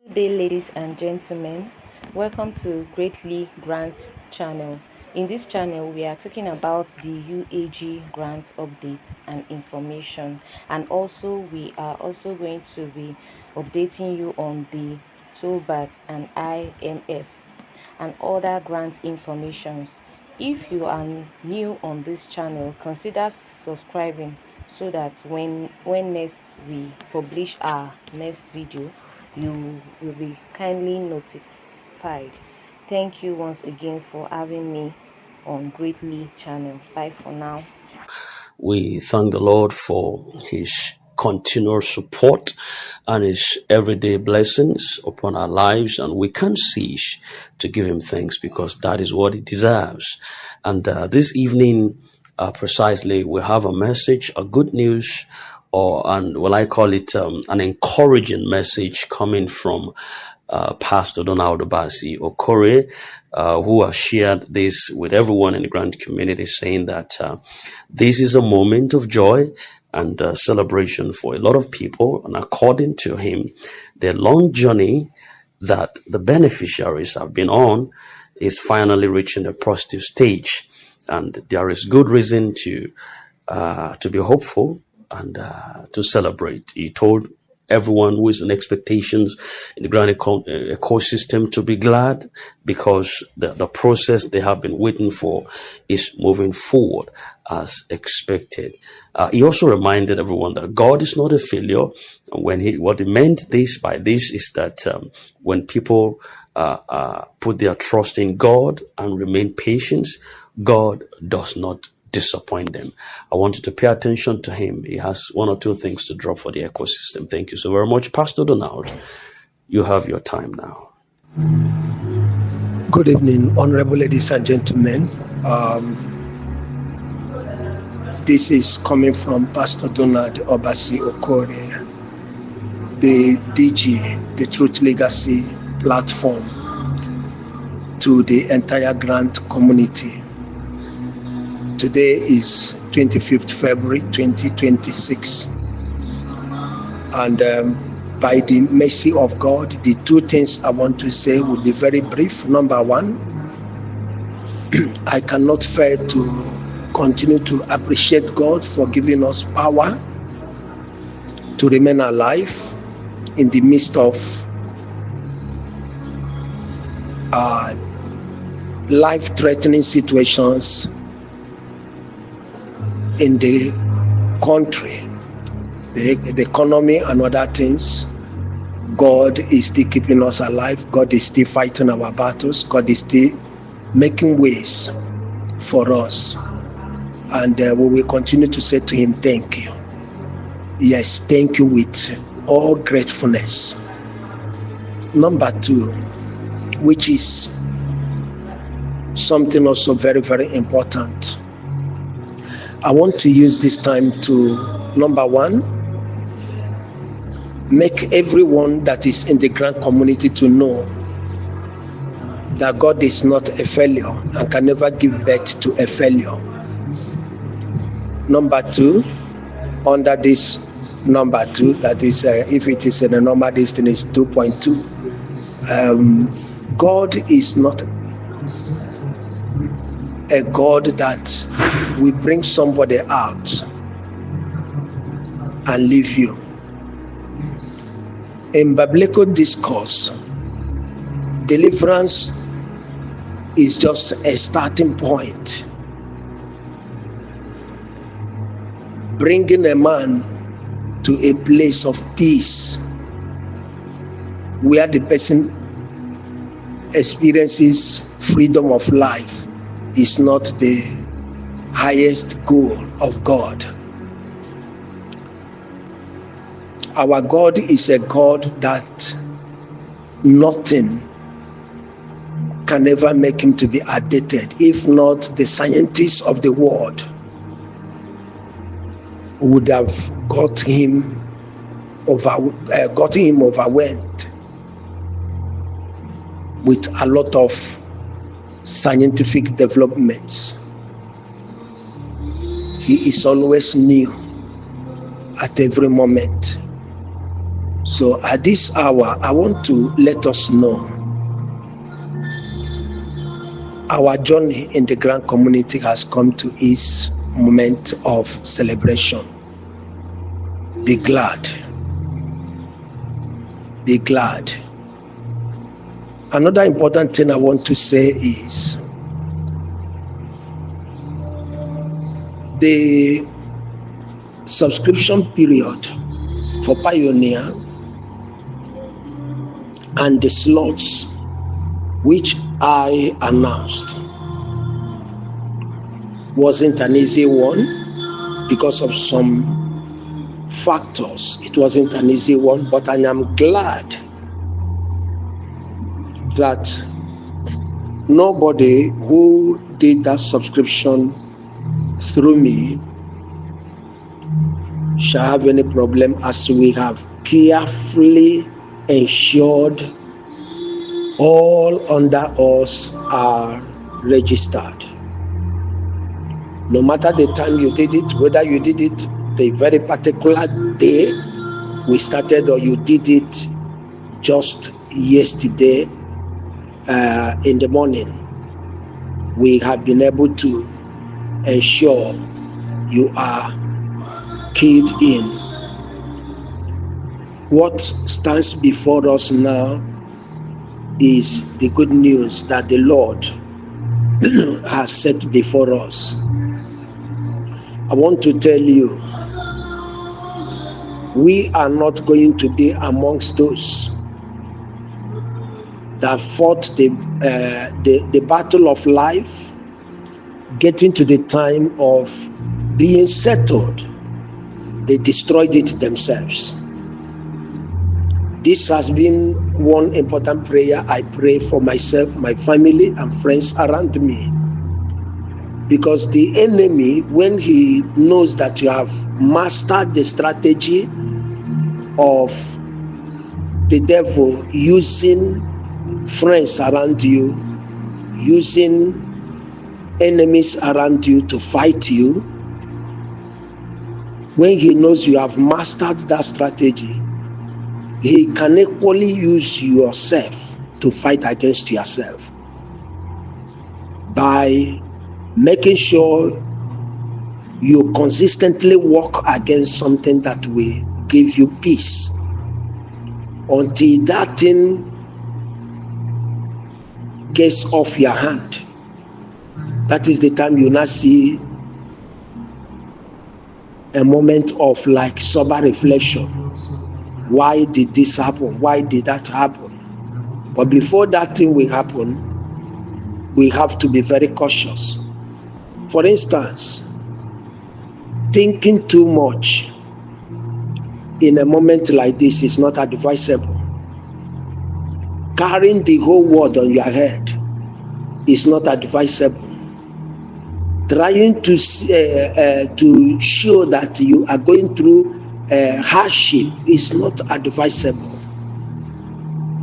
Good day, ladies and gentlemen. Welcome to Greatly Grant channel. In this channel, we are talking about the UAG grant updates and information, and also we are also going to be updating you on the Theobarth and IMF and other grant informations. If you are new on this channel, consider subscribing so that when next we publish our next video, you will be kindly notified. Thank you once again for having me on Greatly channel. Bye for now. We thank the Lord for His continual support and His everyday blessings upon our lives, and we can't cease to give Him thanks because that is what He deserves. And this evening, precisely, we have a message, a good news, and I call it an encouraging message coming from Pastor Donald Obasi Okore, who has shared this with everyone in the Grant community, saying that this is a moment of joy and celebration for a lot of people. And according to him, the long journey that the beneficiaries have been on is finally reaching a positive stage. And there is good reason to be hopeful and to celebrate. He told everyone who is in expectations in the grant ecosystem to be glad because the process they have been waiting for is moving forward as expected. He also reminded everyone that God is not a failure. What he meant by this is that when people put their trust in God and remain patient, God does not disappoint them. I want you to pay attention to him. He has one or two things to drop for the ecosystem. Thank you so very much, Pastor Donald. You have your time now. Good evening, honorable ladies and gentlemen. This is coming from Pastor Donald Obasi Okore, the DG, the Truth Legacy platform, to the entire grant community. Today is 25th February 2026, and by the mercy of God, the two things I want to say will be very brief. Number one, I cannot fail to continue to appreciate God for giving us power to remain alive in the midst of life-threatening situations in the country, the economy and other things. God is still keeping us alive. God is still fighting our battles. God is still making ways for us. And we will continue to say to him, thank you. Yes, thank you with all gratefulness. Number two, which is something also very, very important. I want to use this time to, number one, make everyone that is in the grant community to know that God is not a failure and can never give birth to a failure. Number two, under this number two, that is, if it is in a normal distance, is 2.2. God is not a God that will bring somebody out and leave you. In biblical discourse, deliverance is just a starting point. Bringing a man to a place of peace where the person experiences freedom of life is not the highest goal of God. Our God is a God that nothing can ever make him to be outdated. If not, the scientists of the world would have got him overwhelmed with a lot of scientific developments. He is always new at every moment. So at this hour, I want to let us know our journey in the grant community has come to its moment of celebration. Be glad. Be glad. Another important thing I want to say is the subscription period for Pioneer and the slots which I announced wasn't an easy one because of some factors. It wasn't an easy one, but I am glad that nobody who did that subscription through me shall have any problem, as we have carefully ensured all under us are registered. No matter the time you did it, whether you did it the very particular day we started or you did it just yesterday in the morning, we have been able to ensure you are keyed in. What stands before us now is the good news that the Lord has set before us. I want to tell you, we are not going to be amongst those that fought the battle of life, getting to the time of being settled. They destroyed it themselves. This has been one important prayer I pray for myself, my family, and friends around me. Because the enemy, when he knows that you have mastered the strategy of the devil using friends around you, using enemies around you to fight you, when he knows you have mastered that strategy, he can equally use yourself to fight against yourself by making sure you consistently work against something that will give you peace until that thing gets off your hand. That is the time you now see a moment of like sober reflection. Why did this happen? Why did that happen? But before that thing will happen, we have to be very cautious. For instance, thinking too much in a moment like this is not advisable. Carrying the whole world on your head is not advisable. Trying to show that you are going through hardship is not advisable.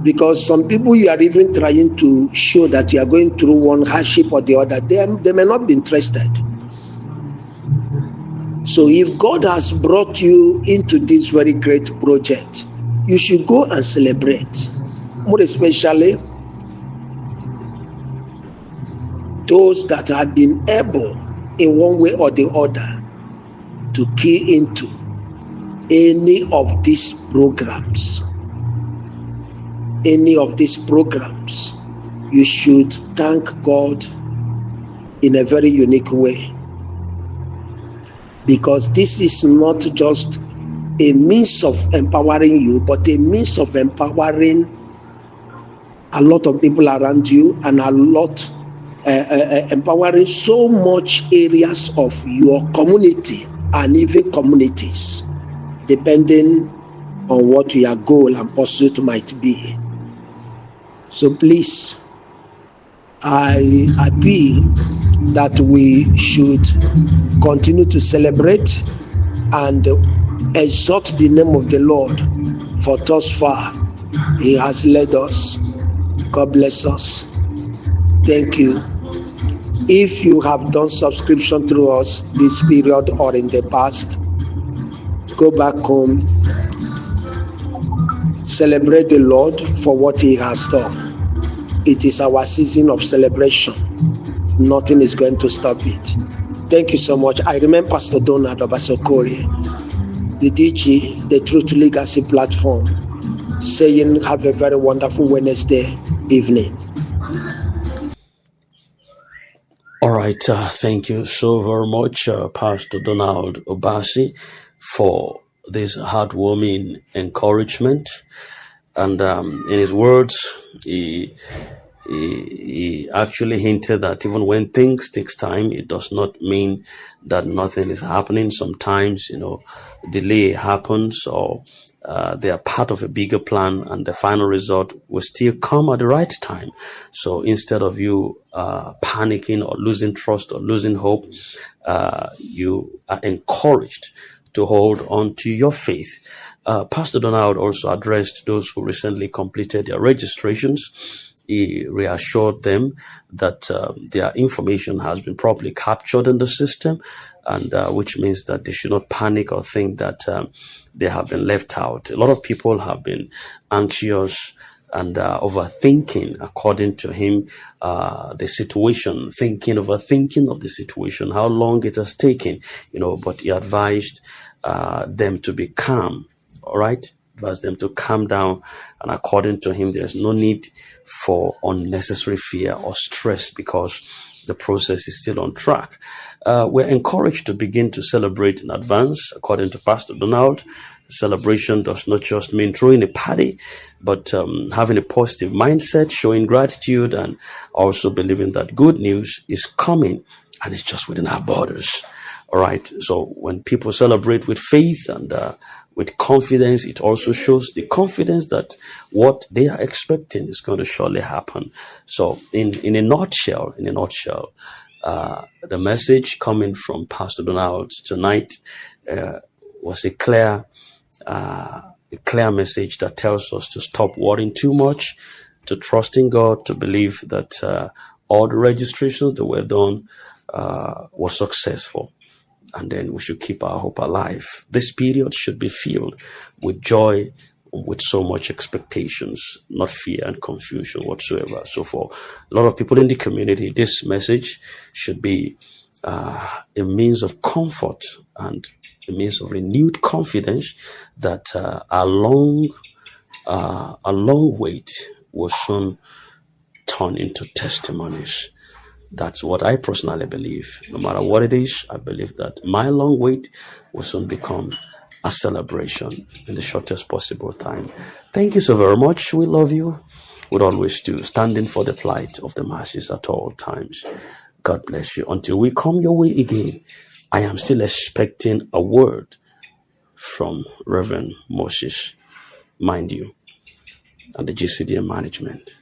Because some people, you are even trying to show that you are going through one hardship or the other, they may not be interested. So if God has brought you into this very great project, you should go and celebrate. More especially those that have been able in one way or the other to key into any of these programs. Any of these programs, you should thank God in a very unique way. Because this is not just a means of empowering you, but a means of empowering a lot of people around you, and a lot empowering so much areas of your community and even communities, depending on what your goal and pursuit might be. So please, I appeal that we should continue to celebrate and exalt the name of the Lord, for thus far He has led us. God bless us. Thank you. If you have done subscription through us this period or in the past, go back home celebrate the Lord for what he has done. It is our season of celebration. Nothing is going to stop it. Thank you so much. I remember Pastor Donald Obasokori, the DG, the Truth Legacy platform, saying have a very wonderful Wednesday evening. All right, thank you so very much, Pastor Donald Obasi, for this heartwarming encouragement. And in his words, he actually hinted that even when things takes time, it does not mean that nothing is happening. Sometimes, delay happens, or they are part of a bigger plan, and the final result will still come at the right time. So instead of you panicking or losing trust or losing hope, you are encouraged to hold on to your faith. Pastor Donald also addressed those who recently completed their registrations. He reassured them that their information has been properly captured in the system, and which means that they should not panic or think that they have been left out. A lot of people have been anxious and overthinking, according to him, the situation, overthinking of the situation, how long it has taken, but he advised them to be calm, all right? Advised them to calm down, and according to him, there's no need for unnecessary fear or stress because the process is still on track. We're encouraged to begin to celebrate in advance. According to Pastor Donald, celebration does not just mean throwing a party, but having a positive mindset, showing gratitude, and also believing that good news is coming and it's just within our borders. All right. So when people celebrate with faith and with confidence, it also shows the confidence that what they are expecting is going to surely happen. So in a nutshell, the message coming from Pastor Donald tonight was a clear message that tells us to stop worrying too much, to trust in God, to believe that all the registrations that were done were successful. And then we should keep our hope alive. This period should be filled with joy, with so much expectations, not fear and confusion whatsoever. So for a lot of people in the community, this message should be a means of comfort and a means of renewed confidence that a long wait will soon turn into testimonies. That's what I personally believe. No matter what it is, I believe that my long wait will soon become a celebration in the shortest possible time. Thank you so very much. We love you. We'd always do, standing for the plight of the masses at all times. God bless you. Until we come your way again, I am still expecting a word from Reverend Moses, mind you, and the GCDM management.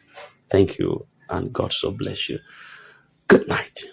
Thank you, and God so bless you. Good night.